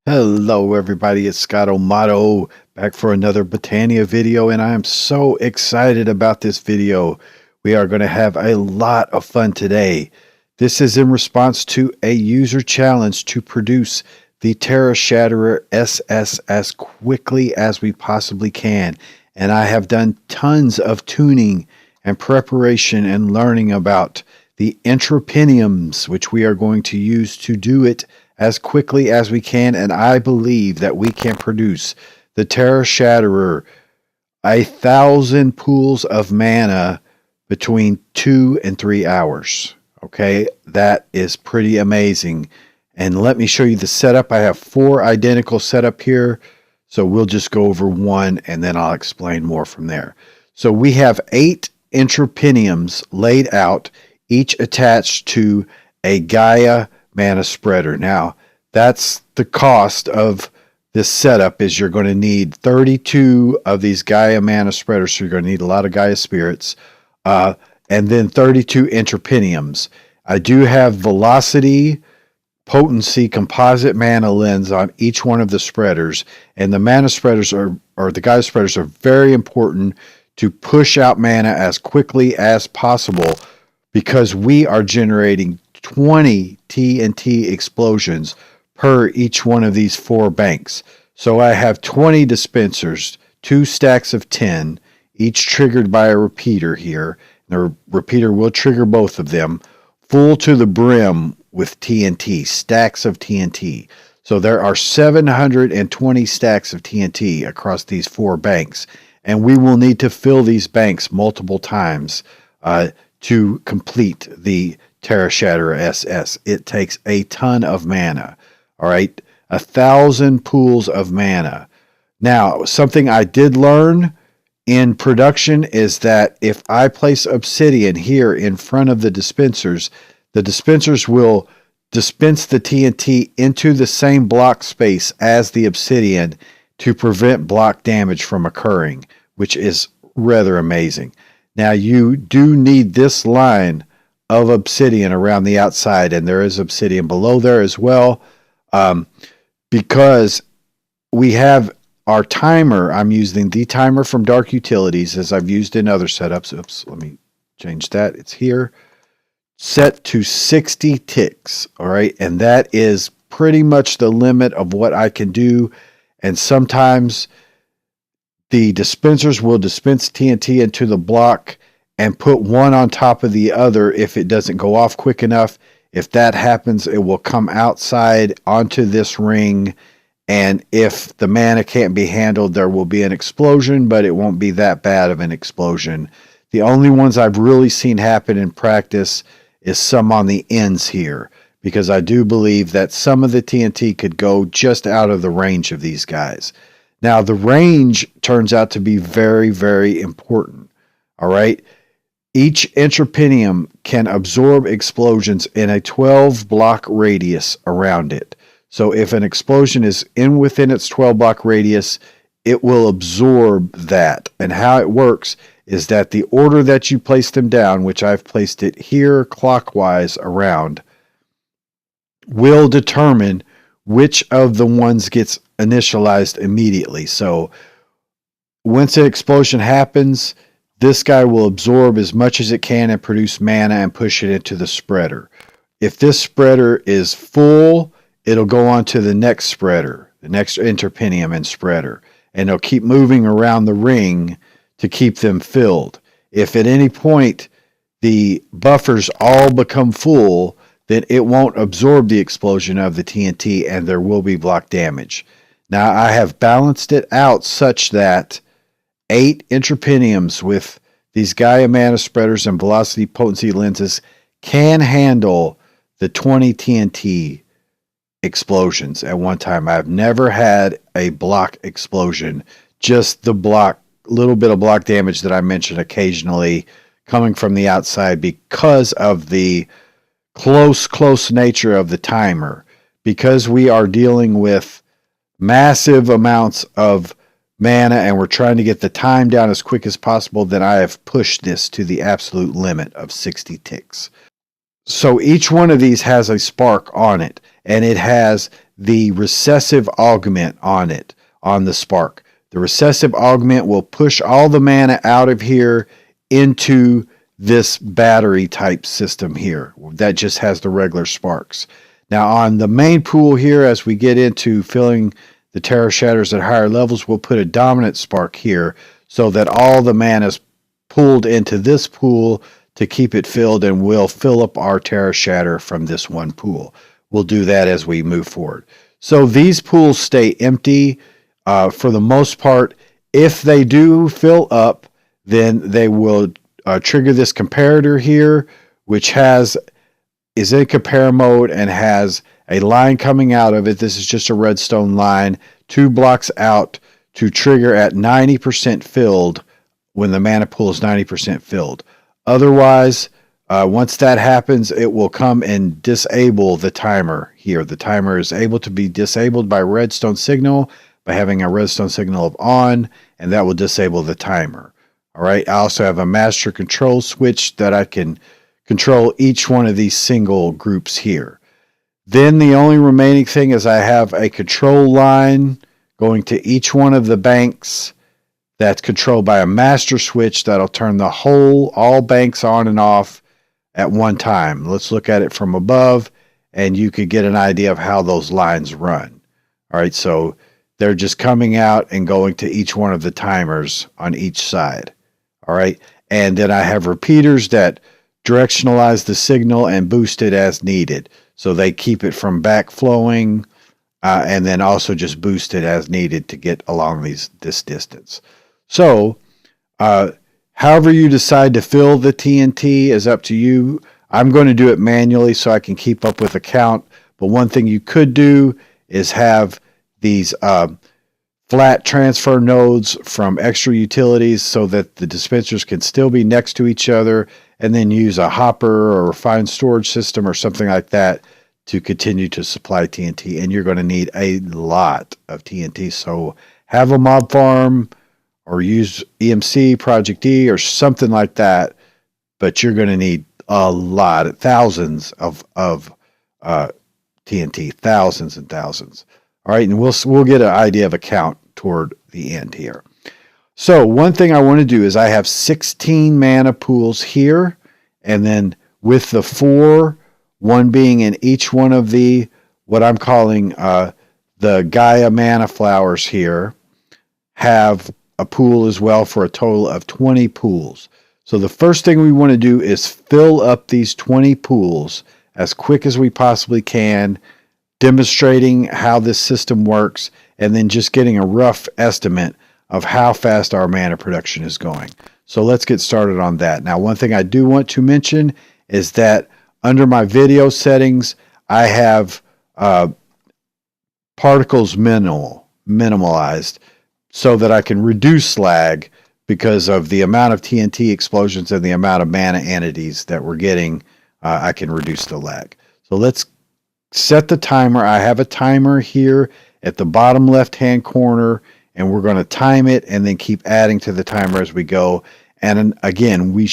Hello everybody, it's Scott O'Mato back for another Botania video, and I am so excited about this video. We are going to have a lot of fun today. This is in response to a user challenge to produce the Terra Shatterer SS as quickly as we possibly can. And I have done tons of tuning and preparation and learning about the entropiniums, which we are going to use to do it as quickly as we can, and I believe that we can produce the Terra Shatterer 1,000 pools of mana between 2 and 3 hours. Okay, that is pretty amazing. And let me show you the setup. I have 4 identical setup here, so we'll just go over one and then I'll explain more from there. So we have 8 entropiniums laid out, each attached to a Gaia mana spreader. Now, that's the cost of this setup, is you're going to need 32 of these Gaia mana spreaders, so you're going to need a lot of Gaia spirits, and then 32 entropiniums. I do have velocity, potency, composite mana lens on each one of the spreaders, and the mana spreaders or the Gaia spreaders are very important to push out mana as quickly as possible, because we are generating 20 TNT explosions per each one of these 4 banks. So I have 20 dispensers, 2 stacks of 10, each triggered by a repeater here. The repeater will trigger both of them, full to the brim with TNT, stacks of TNT. So there are 720 stacks of TNT across these 4 banks, and we will need to fill these banks multiple times to complete the Terra Shatterer SS. It takes a ton of mana. All right, 1,000 pools of mana. Now, something I did learn in production is that if I place obsidian here in front of the dispensers will dispense the TNT into the same block space as the obsidian to prevent block damage from occurring, which is rather amazing. Now, you do need this line of obsidian around the outside, and there is obsidian below there as well, because we have our timer. I'm using the timer from Dark Utilities, as I've used in other setups. Oops, let me change that. It's here, set to 60 ticks. All right, and that is pretty much the limit of what I can do. And sometimes the dispensers will dispense TNT into the block and put one on top of the other if it doesn't go off quick enough. If that happens, it will come outside onto this ring, and if the mana can't be handled, there will be an explosion, but it won't be that bad of an explosion. The only ones I've really seen happen in practice is some on the ends here, because I do believe that some of the TNT could go just out of the range of these guys. Now, the range turns out to be very, very important. All right. Each entropinium can absorb explosions in a 12 block radius around it. So if an explosion is within its 12 block radius, it will absorb that. And how it works is that the order that you place them down, which I've placed it here clockwise around, will determine which of the ones gets initialized immediately. So once an explosion happens, this guy will absorb as much as it can and produce mana and push it into the spreader. If this spreader is full, it'll go on to the next spreader, the next entropinium and spreader, and it'll keep moving around the ring to keep them filled. If at any point the buffers all become full, then it won't absorb the explosion of the TNT and there will be block damage. Now, I have balanced it out such that 8 entropiniums with these Gaia mana spreaders and velocity potency lenses can handle the 20 TNT explosions at one time. I've never had a block explosion, just the little bit of block damage that I mentioned occasionally coming from the outside because of the close nature of the timer. Because we are dealing with massive amounts of mana and we're trying to get the time down as quick as possible, then I have pushed this to the absolute limit of 60 ticks. So each one of these has a spark on it, and it has the recessive augment on it, on the spark. The recessive augment will push all the mana out of here into this battery type system here that just has the regular sparks. Now on the main pool here, as we get into filling the Terra Shatterers at higher levels, we'll put a dominant spark here so that all the mana is pulled into this pool to keep it filled, and we'll fill up our Terra Shatterer from this one pool. We'll do that as we move forward. So these pools stay empty for the most part. If they do fill up, then they will trigger this comparator here, which is in compare mode and has a line coming out of it. This is just a redstone line, 2 blocks out, to trigger at 90% filled when the mana pool is 90% filled. Otherwise, once that happens, it will come and disable the timer here. The timer is able to be disabled by redstone signal, by having a redstone signal of on, and that will disable the timer. All right. I also have a master control switch that I can control each one of these single groups here. Then the only remaining thing is I have a control line going to each one of the banks that's controlled by a master switch that'll turn all banks on and off at one time. Let's look at it from above, and you could get an idea of how those lines run. All right, so they're just coming out and going to each one of the timers on each side. All right, and then I have repeaters that directionalize the signal and boost it as needed. So they keep it from backflowing and then also just boost it as needed to get along this distance. So however you decide to fill the TNT is up to you. I'm going to do it manually so I can keep up with the count. But one thing you could do is have these flat transfer nodes from extra utilities so that the dispensers can still be next to each other, and then use a hopper or refined storage system or something like that to continue to supply TNT. And you're going to need a lot of TNT. So have a mob farm or use EMC, Project E, or something like that. But you're going to need a lot, thousands of TNT, thousands and thousands. All right, and we'll get an idea of a count toward the end here. So one thing I want to do is I have 16 mana pools here, and then with the 4, one being in each one of the, what I'm calling the Gaia mana flowers here, have a pool as well for a total of 20 pools. So the first thing we want to do is fill up these 20 pools as quick as we possibly can, demonstrating how this system works, and then just getting a rough estimate of how fast our mana production is going. So let's get started on that. Now, one thing I do want to mention is that under my video settings, I have particles minimalized so that I can reduce lag because of the amount of TNT explosions and the amount of mana entities that we're getting. I can reduce the lag. So let's set the timer. I have a timer here at the bottom left-hand corner, and we're going to time it and then keep adding to the timer as we go. And again, we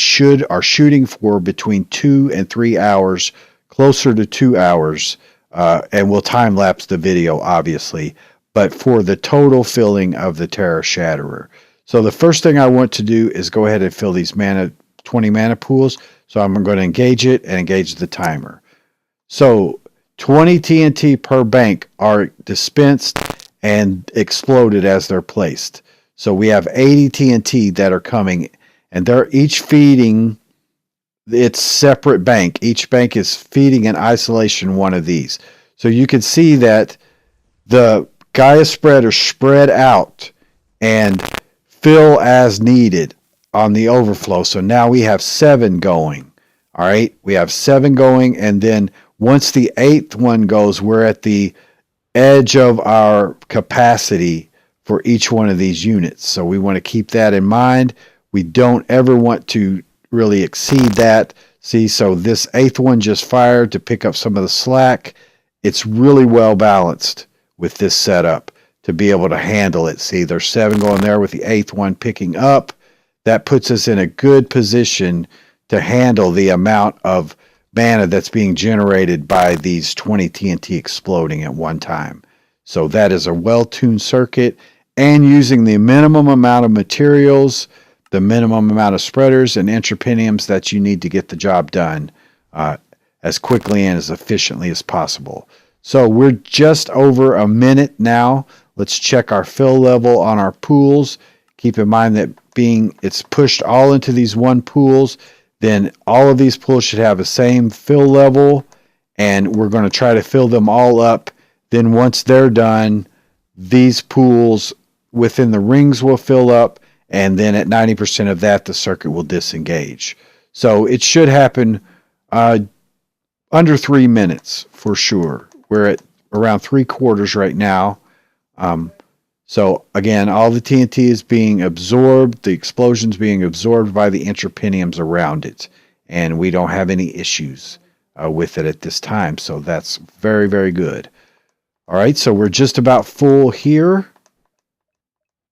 are shooting for between 2 and 3 hours, closer to 2 hours, and we'll time lapse the video, obviously, but for the total filling of the Terra Shatterer. So the first thing I want to do is go ahead and fill these 20 mana pools. So I'm going to engage it and engage the timer. So 20 TNT per bank are dispensed and exploded as they're placed. So we have 80 TNT that are coming, and they're each feeding its separate bank. Each bank is feeding in isolation one of these. So you can see that the Gaia spreaders spread out and fill as needed on the overflow. So now we have 7 going. All right, we have 7 going, and then once the 8th one goes, we're at the edge of our capacity for each one of these units. So we want to keep that in mind. We don't ever want to really exceed that. See, so this 8th one just fired to pick up some of the slack. It's really well balanced with this setup to be able to handle it. See, there's 7 going there with the 8th one picking up. That puts us in a good position to handle the amount of mana that's being generated by these 20 TNT exploding at one time. So that is a well-tuned circuit, and using the minimum amount of materials, the minimum amount of spreaders and interpiniums that you need to get the job done as quickly and as efficiently as possible. So we're just over a minute now. Let's check our fill level on our pools. Keep in mind that it's pushed all into these one pools, then all of these pools should have the same fill level, and we're going to try to fill them all up. Then once they're done, these pools within the rings will fill up, and then at 90% of that, the circuit will disengage. So it should happen under 3 minutes for sure. We're at around 3/4 right now. So again, all the TNT is being absorbed, the explosion's being absorbed by the interpiniums around it, and we don't have any issues with it at this time. So that's very, very good. All right, so we're just about full here.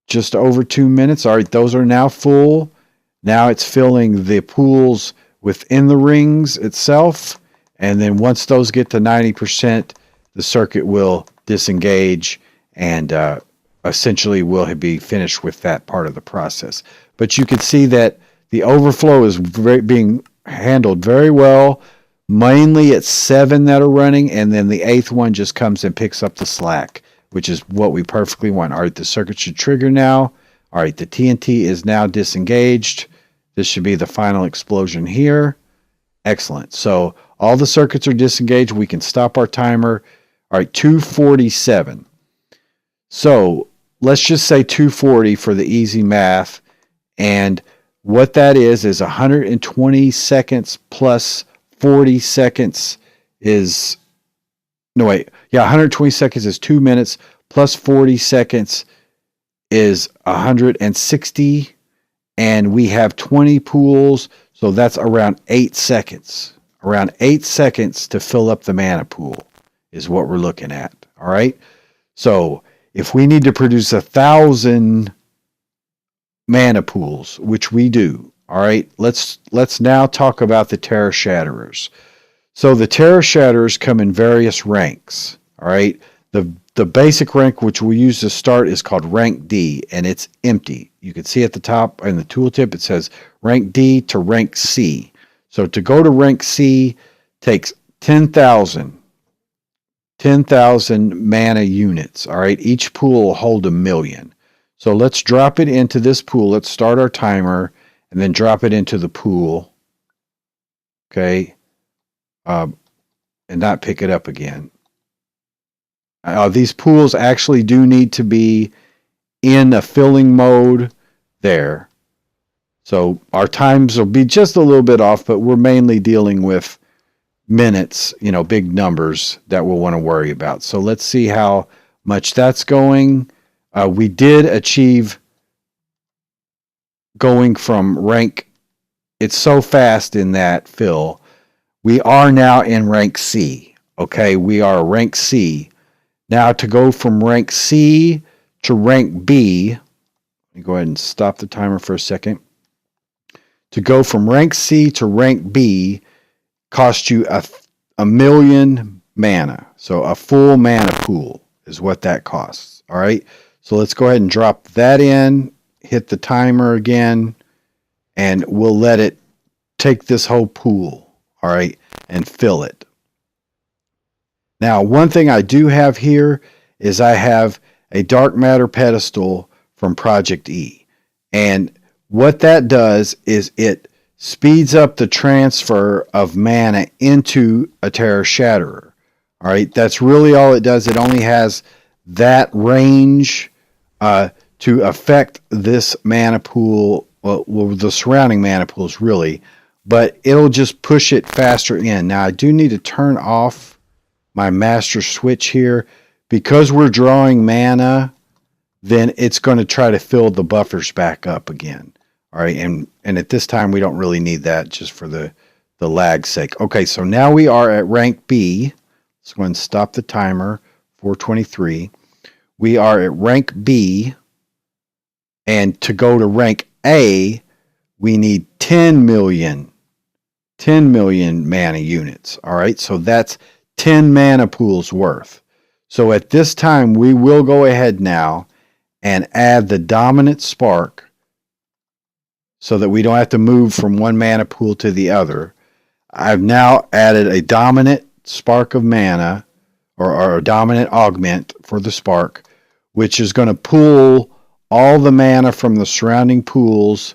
Just over 2 minutes. All right, those are now full. Now it's filling the pools within the rings itself, and then once those get to 90%, the circuit will disengage, and essentially we'll be finished with that part of the process. But you can see that the overflow is being handled very well. Mainly it's 7 that are running, and then the 8th one just comes and picks up the slack, which is what we perfectly want. All right, the circuit should trigger now. All right, the TNT is now disengaged. This should be the final explosion here. Excellent. So all the circuits are disengaged. We can stop our timer. All right, 247. So let's just say 240 for the easy math. And what that is 120 seconds plus 40 seconds is, no wait, yeah, 120 seconds is 2 minutes plus 40 seconds is 160, and we have 20 pools, so that's around 8 seconds. Around 8 seconds to fill up the mana pool is what we're looking at. All right. So if we need to produce 1,000 mana pools, which we do, all right, let's now talk about the Terra Shatterers. So the Terra Shatterers come in various ranks. All right. The basic rank which we use to start is called rank D, and it's empty. You can see at the top in the tooltip it says rank D to rank C. So to go to rank C takes 10,000 mana units. All right, each pool will hold 1,000,000. So let's drop it into this pool. Let's start our timer and then drop it into the pool. Okay, and not pick it up again. These pools actually do need to be in a filling mode there. So our times will be just a little bit off, but we're mainly dealing with minutes, big numbers that we'll want to worry about. So let's see how much that's going. We did achieve going from rank, it's so fast in that fill. We are now in rank C. Okay, we are rank C. Now to go from rank C to rank B, let me go ahead and stop the timer for a second. To go from rank C to rank B costs you 1,000,000 mana. So a full mana pool is what that costs. All right. So let's go ahead and drop that in, hit the timer again, and we'll let it take this whole pool. All right. And fill it. Now, one thing I do have here is I have a dark matter pedestal from Project E. And what that does is it speeds up the transfer of mana into a Terra Shatterer. All right, that's really all it does. It only has that range to affect this mana pool, well, the surrounding mana pools really, but it'll just push it faster in. Now, I do need to turn off my master switch here. Because we're drawing mana, then it's going to try to fill the buffers back up again. All right, and at this time we don't really need that, just for the lag's sake. Okay, so now we are at rank B. Let's go ahead and stop the timer, 423. We are at rank B, and to go to rank A, we need 10 million mana units. All right, so that's 10 mana pools worth. So at this time, we will go ahead now and add the dominant spark so that we don't have to move from one mana pool to the other. I've now added a dominant spark of mana, or a dominant augment for the spark, which is going to pull all the mana from the surrounding pools.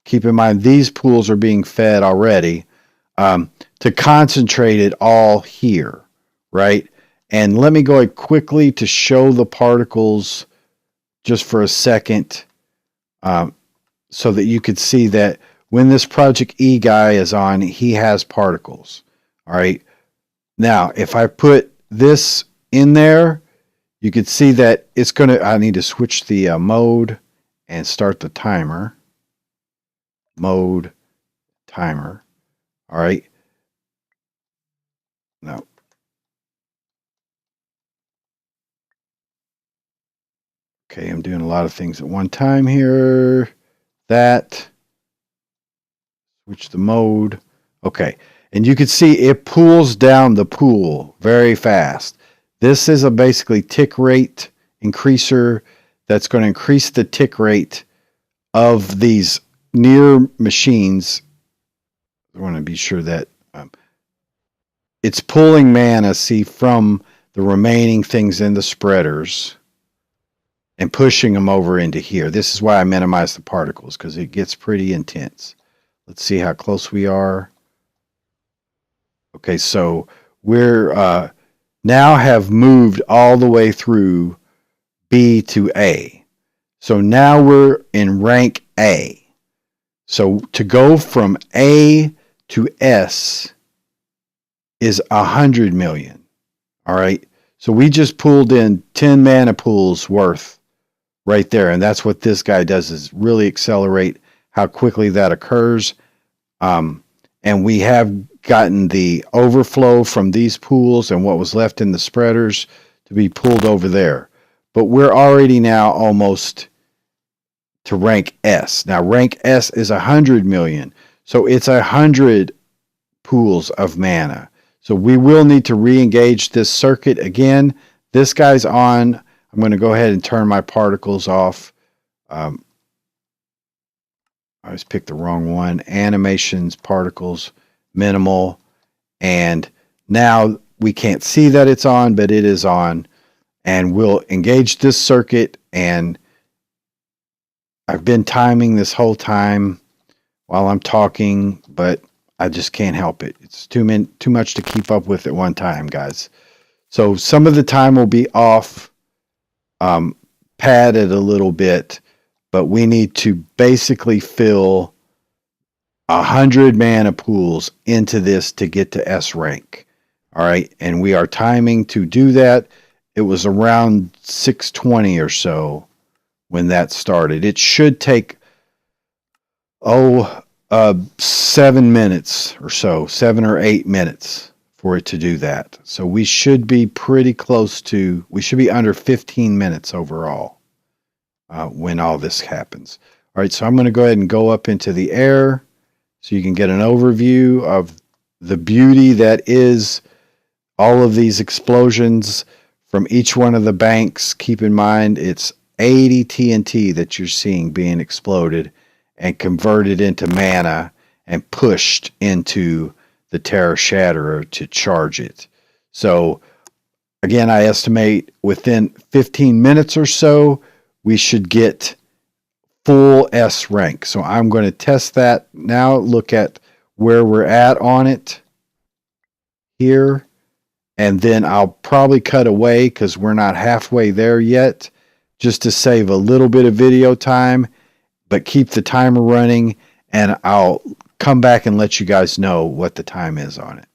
Keep in mind, these pools are being fed already, to concentrate it all here, right? And let me go quickly to show the particles just for a second, so that you could see that when this Project E guy is on, he has particles. All right. Now, if I put this in there, you can see that it's going to, I need to switch the mode and start the timer. Mode, timer. All right. No. Okay, I'm doing a lot of things at one time here. That. Switch the mode. Okay. And you can see it pulls down the pool very fast. This is a basically tick rate increaser that's going to increase the tick rate of these near machines. I want to be sure that it's pulling mana, see, from the remaining things in the spreaders and pushing them over into here. This is why I minimize the particles, because it gets pretty intense. Let's see how close we are. Okay, so we're now have moved all the way through B to A. So now we're in rank A. So to go from A to S is 100 million. All right. So we just pulled in 10 mana pools worth right there. And that's what this guy does, is really accelerate how quickly that occurs. And we have gotten the overflow from these pools and what was left in the spreaders to be pulled over there. But we're already now almost to rank S. Now rank S is 100 million. So it's 100 pools of mana. So we will need to re-engage this circuit again. This guy's on. I'm going to go ahead and turn my particles off. I just picked the wrong one. Animations, particles, minimal. And now we can't see that it's on, but it is on. And we'll engage this circuit. And I've been timing this whole time while I'm talking, but I just can't help it. It's too much to keep up with at one time, guys. So some of the time will be off, padded a little bit, but we need to basically fill 100 mana pools into this to get to S rank. All right, and we are timing to do that. It was around 6:20 or so when that started. It should take 7 minutes or so, 7 or 8 minutes for it to do that. So we should be pretty close to, we should be under 15 minutes overall when all this happens. All right, so I'm going to go ahead and go up into the air so you can get an overview of the beauty that is all of these explosions from each one of the banks. Keep in mind, it's 80 TNT that you're seeing being exploded and converted into mana and pushed into the Terra Shatterer to charge it. So again, I estimate within 15 minutes or so, we should get full S rank. So I'm going to test that now, look at where we're at on it here, and then I'll probably cut away because we're not halfway there yet, just to save a little bit of video time, but keep the timer running, and I'll come back and let you guys know what the time is on it.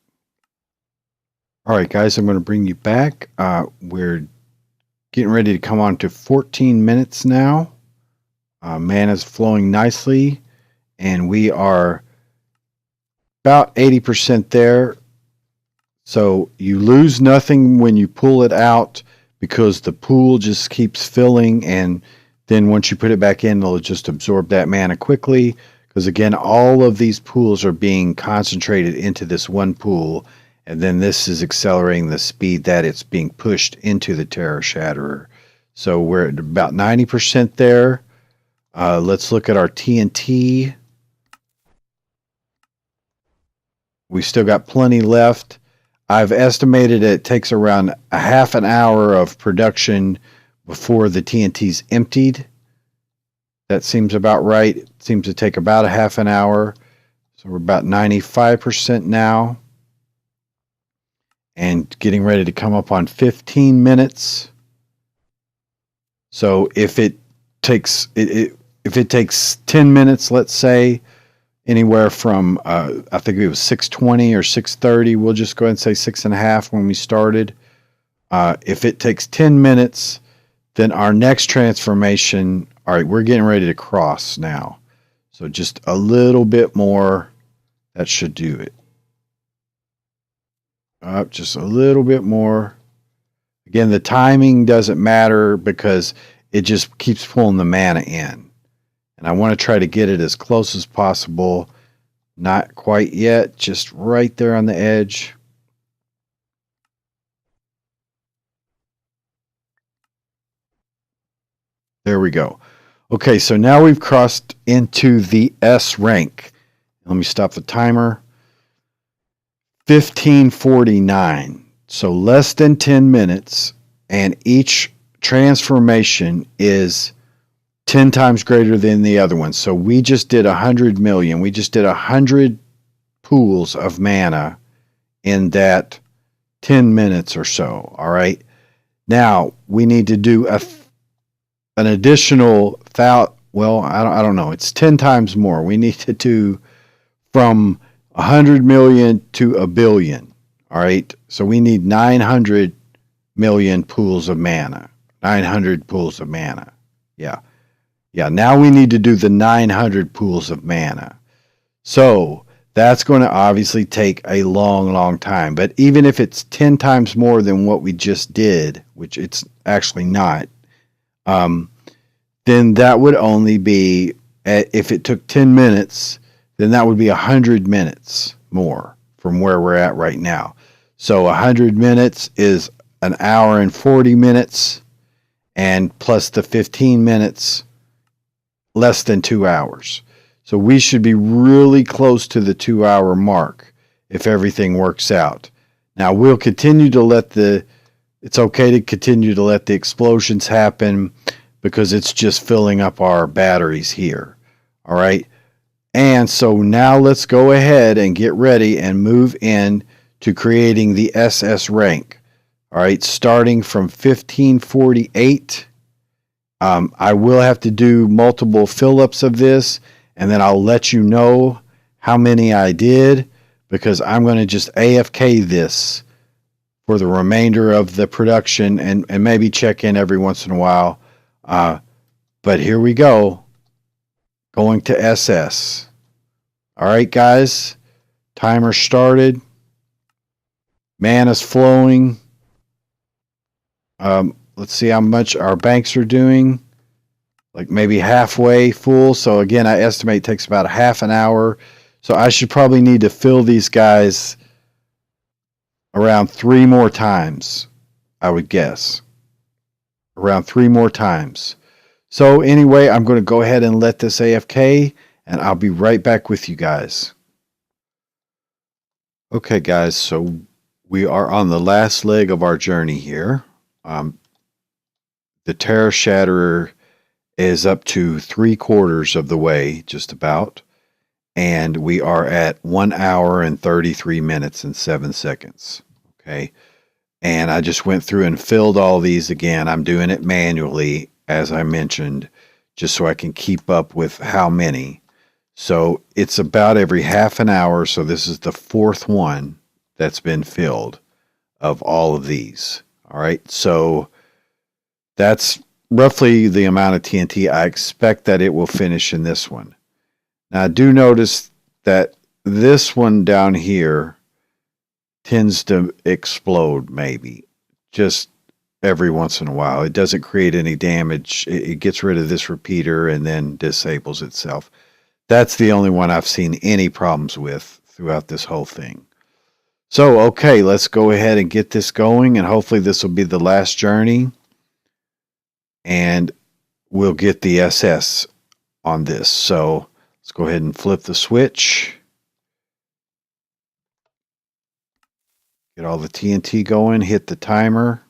All right, guys, I'm going to bring you back. We're getting ready to come on to 14 minutes now. Mana's flowing nicely, and we are about 80% there. So you lose nothing when you pull it out because the pool just keeps filling, and then once you put it back in, it'll just absorb that mana quickly, because again, all of these pools are being concentrated into this one pool, and then this is accelerating the speed that it's being pushed into the Terra Shatterer. So we're at about 90% there. Let's look at our TNT. We still got plenty left. I've estimated it takes around a half an hour of production before the TNT's emptied. That seems about right. It seems to take about a half an hour. So we're about 95% now. And getting ready to come up on 15 minutes. So if it takes 10 minutes, let's say, anywhere from I think it was 6:20 or 6:30. We'll just go ahead and say 6.5 when we started. If it takes 10 minutes, then our next transformation. All right, we're getting ready to cross now. So just a little bit more. That should do it. Just a little bit more. Again, the timing doesn't matter because it just keeps pulling the mana in. And I want to try to get it as close as possible. Not quite yet, just right there on the edge. There we go. Okay, so now we've crossed into the S rank. Let me stop the timer. 1549. So less than 10 minutes, and each transformation is 10 times greater than the other one. So we just did 100 million. We just did 100 pools of mana in that 10 minutes or so. All right. Now we need to do an additional well, I don't know. It's 10 times more. We need to do from 100 million to a billion. All right. So we need 900 million pools of mana. 900 pools of mana. Yeah. Yeah, now we need to do the 900 pools of mana. So that's going to obviously take a long, long time. But even if it's 10 times more than what we just did, which it's actually not, then that would only be, if it took 10 minutes, then that would be 100 minutes more from where we're at right now. So 100 minutes is an hour and 40 minutes, and plus the 15 minutes, less than 2 hours. So we should be really close to the 2-hour mark if everything works out. Now we'll continue to it's okay to continue to let the explosions happen because it's just filling up our batteries here. All right. And so now let's go ahead and get ready and move in to creating the SS rank. All right. Starting from 1548. I will have to do multiple fill-ups of this, and then I'll let you know how many I did, because I'm going to just AFK this for the remainder of the production and maybe check in every once in a while. But here we go. Going to SS. All right, guys. Timer started. Mana's flowing. Let's see how much our banks are doing. Like maybe halfway full. So again, I estimate it takes about a half an hour. So I should probably need to fill these guys around 3 more times, I would guess. Around 3 more times. So anyway, I'm going to go ahead and let this AFK, and I'll be right back with you guys. Okay, guys, so we are on the last leg of our journey here. The Terra Shatterer is up to 3/4 of the way, just about. And we are at 1 hour and 33 minutes and 7 seconds. Okay. And I just went through and filled all these again. I'm doing it manually, as I mentioned, just so I can keep up with how many. So it's about every half an hour. So this is the 4th one that's been filled of all of these. All right. So that's roughly the amount of TNT I expect that it will finish in this one. Now I do notice that this one down here tends to explode maybe just every once in a while. It doesn't create any damage. It gets rid of this repeater and then disables itself. That's the only one I've seen any problems with throughout this whole thing. So, okay, let's go ahead and get this going, and hopefully this will be the last journey, and we'll get the SS on this. So, let's go ahead and flip the switch. Get all the TNT going, hit the timer,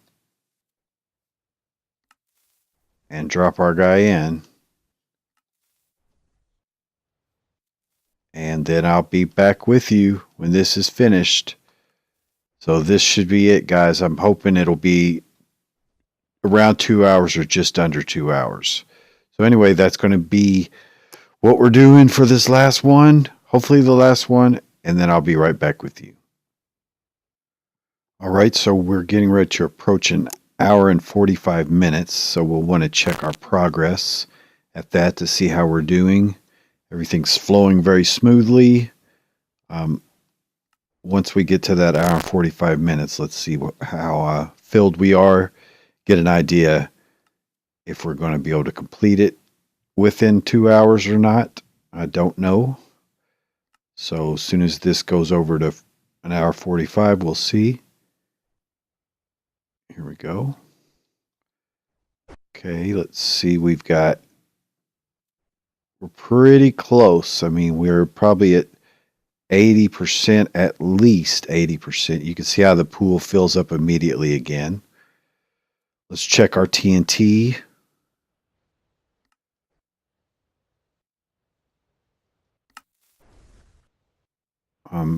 and drop our guy in. And then I'll be back with you when this is finished. So this should be it, guys. I'm hoping it'll be around 2 hours or just under 2 hours. So anyway, that's going to be what we're doing for this last one. Hopefully the last one. And then I'll be right back with you. All right, so we're getting ready to approach an hour and 45 minutes. So we'll want to check our progress at that to see how we're doing. Everything's flowing very smoothly. Once we get to that hour and 45 minutes, let's see how filled we are. Get an idea if we're going to be able to complete it within 2 hours or not. I don't know. So as soon as this goes over to an hour 45, we'll see. Here we go. Okay, let's see. We're pretty close. I mean, we're probably at 80%, at least 80%. You can see how the pool fills up immediately again. Let's check our TNT.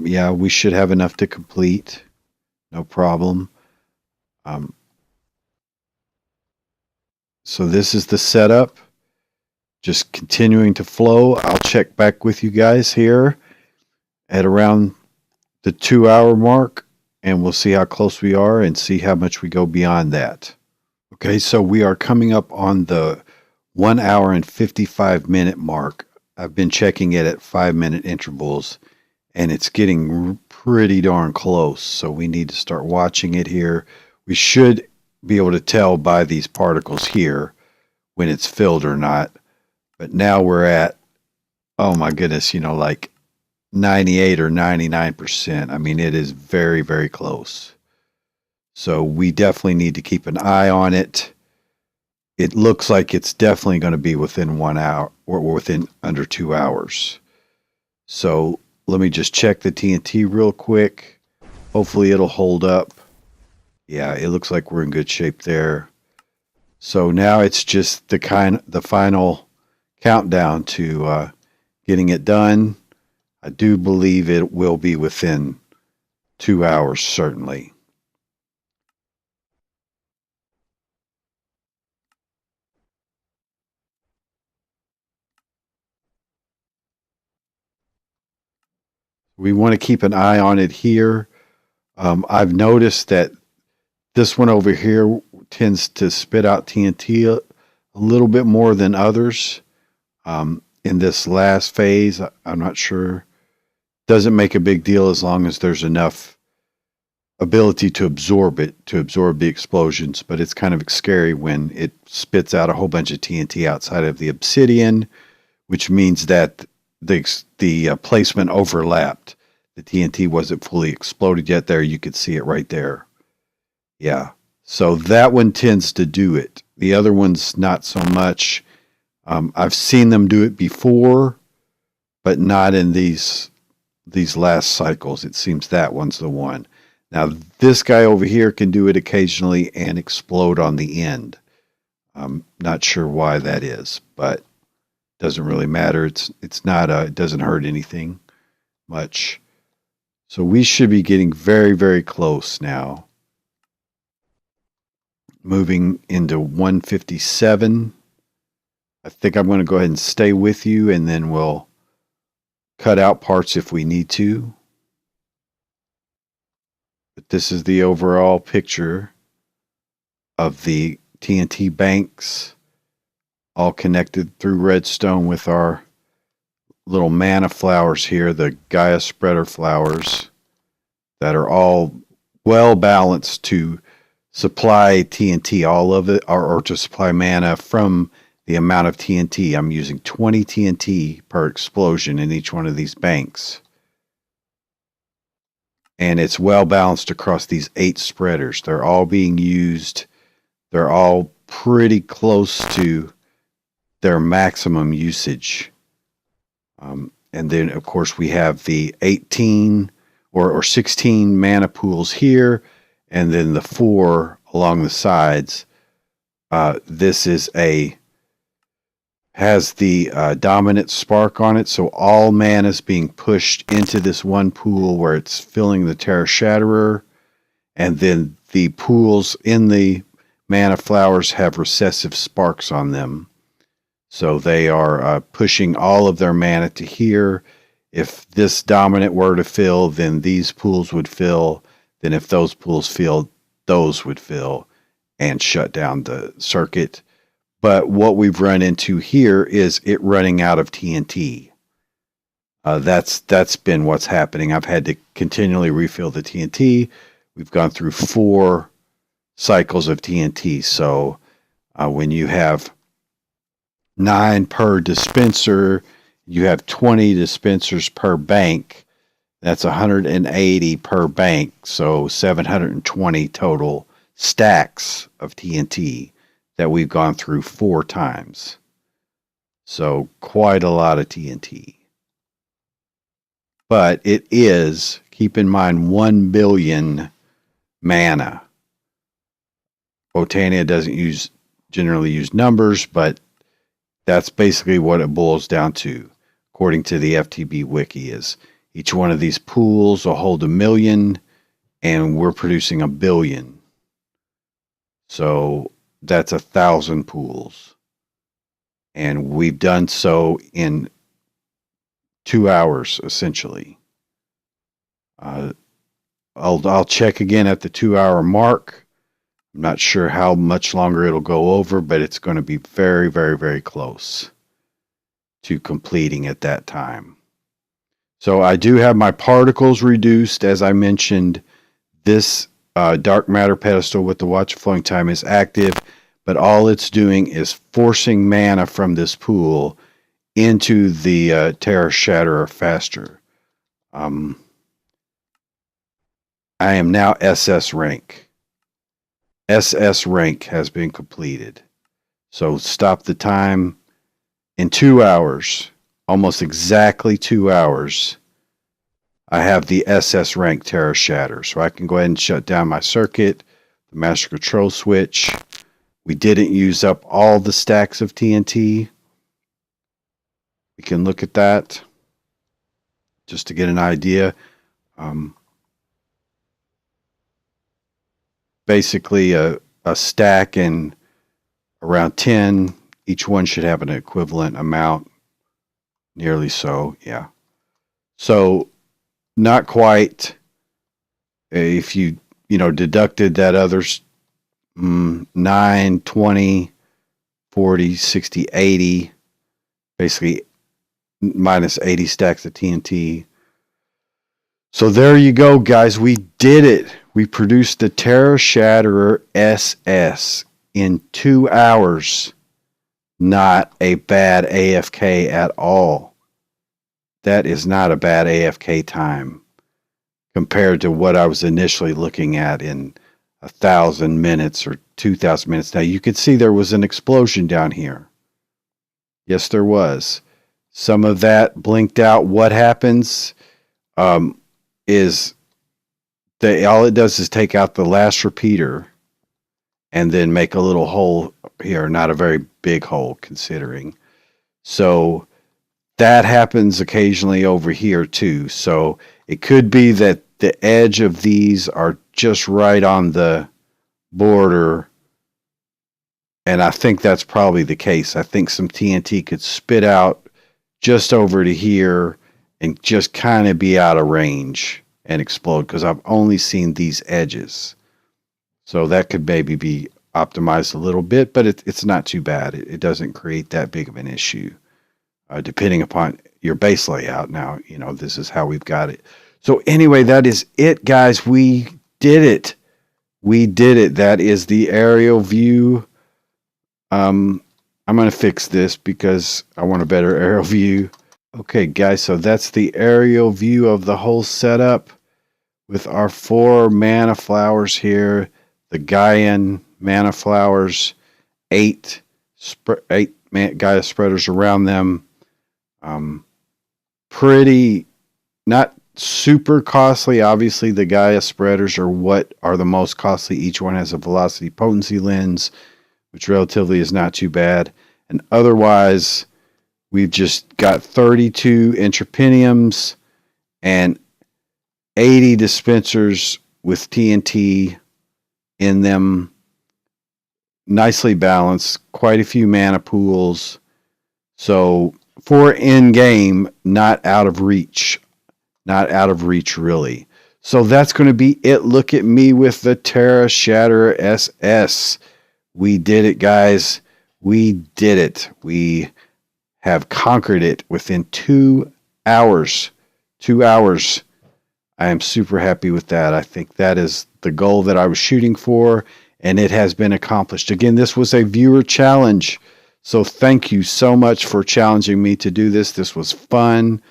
Yeah, we should have enough to complete. No problem. So this is the setup. Just continuing to flow. I'll check back with you guys here at around the 2 hour mark, and we'll see how close we are and see how much we go beyond that. Okay, so we are coming up on the 1 hour and 55 minute mark. I've been checking it at 5-minute intervals, and it's getting pretty darn close. So we need to start watching it here. We should be able to tell by these particles here when it's filled or not. But now we're at, oh my goodness, like 98 or 99%. I mean, it is very, very close. So we definitely need to keep an eye on it. It looks like it's definitely going to be within 1 hour or within under 2 hours. So let me just check the TNT real quick. Hopefully it'll hold up. Yeah, it looks like we're in good shape there. So now it's just the final countdown to getting it done. I do believe it will be within 2 hours, certainly. We want to keep an eye on it here. I've noticed that this one over here tends to spit out TNT a little bit more than others. In this last phase, I'm not sure. Doesn't make a big deal as long as there's enough ability to absorb it, to absorb the explosions, but it's kind of scary when it spits out a whole bunch of TNT outside of the obsidian, which means that the placement overlapped. The TNT wasn't fully exploded yet. There, you could see it right there. Yeah. So that one tends to do it. The other ones, not so much. I've seen them do it before, but not in these last cycles. It seems that one's the one. Now, this guy over here can do it occasionally and explode on the end. I'm not sure why that is, but doesn't really matter. It's not it doesn't hurt anything much. So we should be getting very, very close now. Moving into 157. I think I'm going to go ahead and stay with you, and then we'll cut out parts if we need to. But this is the overall picture of the TNT banks, all connected through redstone with our little mana flowers here, the Gaia spreader flowers, that are all well balanced to supply TNT, all of it, or to supply mana from the amount of TNT. I'm using 20 TNT per explosion in each one of these banks. and it's well balanced across these 8 spreaders. They're all being used. They're all pretty close to their maximum usage. And then, of course, we have the 18 or 16 mana pools here, and then the 4 along the sides. This has the dominant spark on it, so all mana is being pushed into this one pool where it's filling the Terra Shatterer, and then the pools in the mana flowers have recessive sparks on them. So they are pushing all of their mana to here. If this dominant were to fill, then these pools would fill. Then if those pools fill, those would fill and shut down the circuit. But what we've run into here is it running out of TNT. That's been what's happening. I've had to continually refill the TNT. We've gone through 4 cycles of TNT. So when you have 9 per dispenser, you have 20 dispensers per bank. That's 180 per bank, so 720 total stacks of TNT that we've gone through 4 times. So quite a lot of TNT. But it is, keep in mind, 1 billion mana. Botania doesn't generally use numbers, but that's basically what it boils down to, according to the FTB wiki, is each one of these pools will hold 1 million, and we're producing 1 billion. So that's 1,000 pools. And we've done so in 2 hours, essentially. I'll check again at the 2-hour mark. I'm not sure how much longer it'll go over, but it's going to be very, very, very close to completing at that time. So I do have my particles reduced. As I mentioned, this dark matter pedestal with the watch of flowing time is active, but all it's doing is forcing mana from this pool into the Terra Shatterer faster. I am now SS rank. SS rank has been completed. So stop the time in 2 hours, almost exactly 2 hours. I have the SS rank Terra Shatterer. So I can go ahead and shut down my circuit, the master control switch. We didn't use up all the stacks of TNT. We can look at that just to get an idea. Basically a stack and around 10. Each one should have an equivalent amount. Nearly so, yeah. So not quite. If you deducted that others 9, 20, 40, 60, 80, basically minus 80 stacks of TNT. So there you go, guys. We did it. We produced the Terra Shatterer SS in 2 hours. Not a bad AFK at all. That is not a bad AFK time compared to what I was initially looking at in 1,000 minutes or 2,000 minutes. Now you could see there was an explosion down here. Yes, there was. Some of that blinked out. What happens is all it does is take out the last repeater and then make a little hole here. Not a very big hole considering. So that happens occasionally over here too. So it could be that the edge of these are just right on the border. And I think that's probably the case. I think some TNT could spit out just over to here and just kind of be out of range and explode, because I've only seen these edges. So that could maybe be optimized a little bit, but it's not too bad. It doesn't create that big of an issue, depending upon your base layout. Now, this is how we've got it. So anyway, that is it, guys. We did it. We did it. That is the aerial view. I'm going to fix this because I want a better aerial view. Okay, guys, so that's the aerial view of the whole setup with our 4 mana flowers here, the Gaian mana flowers, 8 Gaia spreaders around them. Pretty, not super costly. Obviously, the Gaia spreaders are what are the most costly. Each one has a velocity potency lens, which relatively is not too bad. And otherwise, we've just got 32 Entrepiniums and 80 dispensers with TNT in them. Nicely balanced, quite a few mana pools. So for in-game, not out of reach. Not out of reach, really. So that's going to be it. Look at me with the Terra Shatterer SS. We did it, guys. We did it. We have conquered it within 2 hours. 2 hours. I am super happy with that. I think that is the goal that I was shooting for, and it has been accomplished. Again, this was a viewer challenge. So thank you so much for challenging me to do this. This was fun.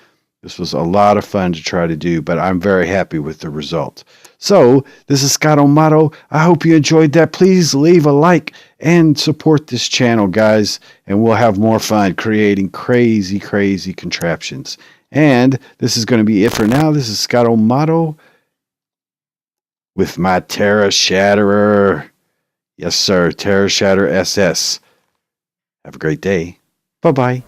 This was a lot of fun to try to do, but I'm very happy with the result. So this is Scott O'Mato. I hope you enjoyed that. Please leave a like and support this channel, guys, and we'll have more fun creating crazy, crazy contraptions. And this is going to be it for now. This is Scott O'Mato with my Terra Shatterer. Yes, sir. Terra Shatterer SS. Have a great day. Bye-bye.